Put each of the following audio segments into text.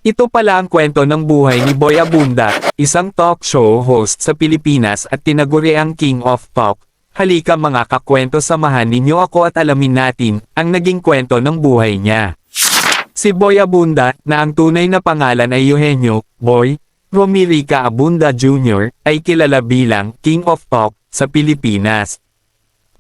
Ito pala ang kwento ng buhay ni Boy Abunda, isang talk show host sa Pilipinas at tinaguriang King of Talk. Halika mga kakwento, samahan ninyo ako at alamin natin ang naging kwento ng buhay niya. Si Boy Abunda, na ang tunay na pangalan ay Eugenio Boy Romirica Abunda Jr., ay kilala bilang King of Talk sa Pilipinas.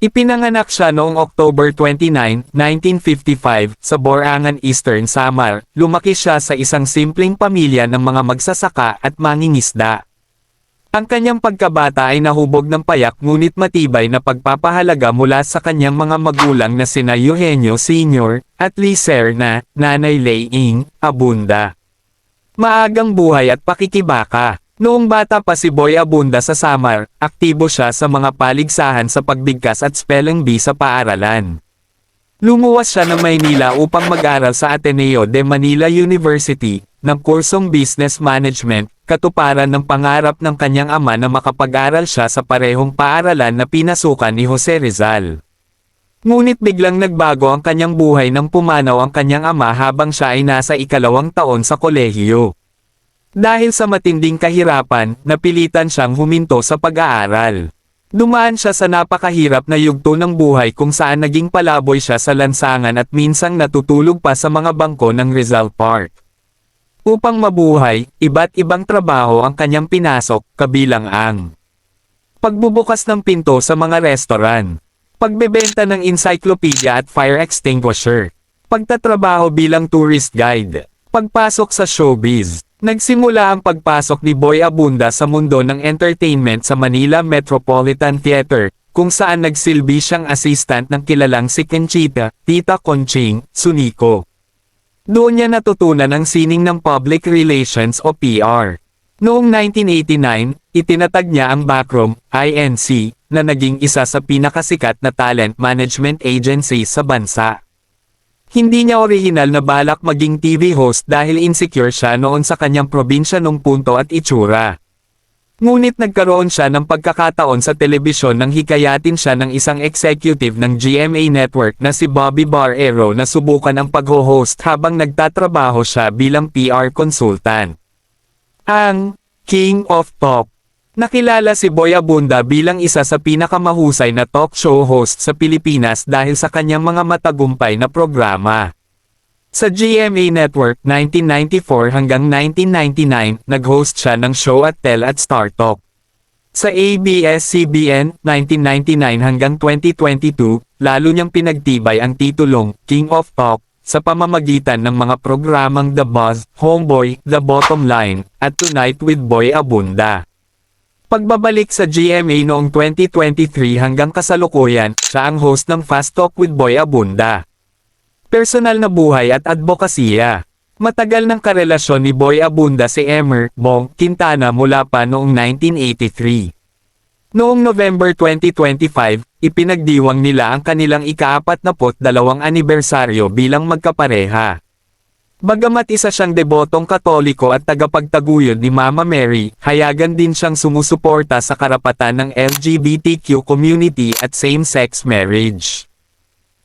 Ipinanganak siya noong October 29, 1955, sa Borangan, Eastern Samar. Lumaki siya sa isang simpleng pamilya ng mga magsasaka at mangingisda. Ang kanyang pagkabata ay nahubog ng payak ngunit matibay na pagpapahalaga mula sa kanyang mga magulang na sina Eugenio Sr. at Licerna, Nanay Laying Abunda. Maagang buhay at pakikibaka. Noong bata pa si Boy Abunda sa Samar, aktibo siya sa mga paligsahan sa pagbigkas at spelling bee sa paaralan. Lumuwas siya ng Maynila upang mag-aral sa Ateneo de Manila University, ng kursong Business Management, katuparan ng pangarap ng kanyang ama na makapag-aral siya sa parehong paaralan na pinasukan ni Jose Rizal. Ngunit biglang nagbago ang kanyang buhay nang pumanaw ang kanyang ama habang siya ay nasa ikalawang taon sa kolehiyo. Dahil sa matinding kahirapan, napilitan siyang huminto sa pag-aaral. Dumaan siya sa napakahirap na yugto ng buhay kung saan naging palaboy siya sa lansangan at minsang natutulog pa sa mga bangko ng Rizal Park. Upang mabuhay, iba't ibang trabaho ang kanyang pinasok, kabilang ang pagbubukas ng pinto sa mga restoran, pagbebenta ng encyclopedia at fire extinguisher, pagtatrabaho bilang tourist guide, pagpasok sa showbiz. Nagsimula ang pagpasok ni Boy Abunda sa mundo ng entertainment sa Manila Metropolitan Theater, kung saan nagsilbi siyang assistant ng kilalang si Conchita, Tita Conching, Sunico. Doon niya natutunan ang sining ng public relations o PR. Noong 1989, itinatag niya ang Backroom, Inc., na naging isa sa pinakasikat na talent management agency sa bansa. Hindi niya orihinal na balak maging TV host dahil insecure siya noon sa kanyang probinsya nung punto at itsura. Ngunit nagkaroon siya ng pagkakataon sa telebisyon nang hikayatin siya ng isang executive ng GMA Network na si Bobby Barrero na subukan ang pag-host habang nagtatrabaho siya bilang PR consultant. Ang King of Talk. Nakilala si Boy Abunda bilang isa sa pinakamahusay na talk show host sa Pilipinas dahil sa kanyang mga matagumpay na programa. Sa GMA Network 1994 hanggang 1999, nag-host siya ng Show at Tell at Star Talk. Sa ABS-CBN 1999 hanggang 2022, lalo niyang pinagtibay ang titulong King of Talk sa pamamagitan ng mga programang The Buzz, Homeboy, The Bottom Line, at Tonight with Boy Abunda. Pagbabalik sa GMA noong 2023 hanggang kasalukuyan, siya ang host ng Fast Talk with Boy Abunda. Personal na buhay at advokasya. Matagal ng karelasyon ni Boy Abunda si Emer Bong Quintana mula pa noong 1983. Noong November 2025, ipinagdiwang nila ang kanilang ika-42 anibersaryo bilang magkapareha. Bagamat isa siyang debotong Katoliko at tagapagtaguyod ni Mama Mary, hayagan din siyang sumusuporta sa karapatan ng LGBTQ community at same-sex marriage.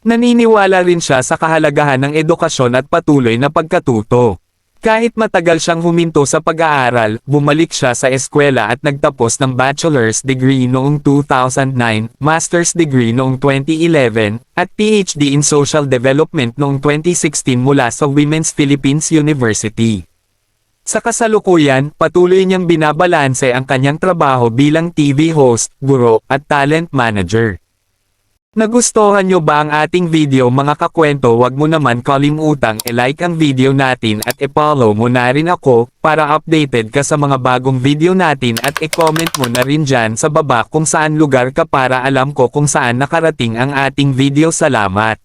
Naniniwala rin siya sa kahalagahan ng edukasyon at patuloy na pagkatuto. Kahit matagal siyang huminto sa pag-aaral, bumalik siya sa eskwela at nagtapos ng bachelor's degree noong 2009, master's degree noong 2011, at PhD in Social Development noong 2016 mula sa Women's Philippines University. Sa kasalukuyan, patuloy niyang binabalanse ang kanyang trabaho bilang TV host, guro, at talent manager. Nagustuhan nyo ba ang ating video mga kakwento? Wag mo naman kalimutang i-like ang video natin at i-follow mo na rin ako, para updated ka sa mga bagong video natin at i-comment mo na rin dyan sa baba kung saan lugar ka para alam ko kung saan nakarating ang ating video. Salamat!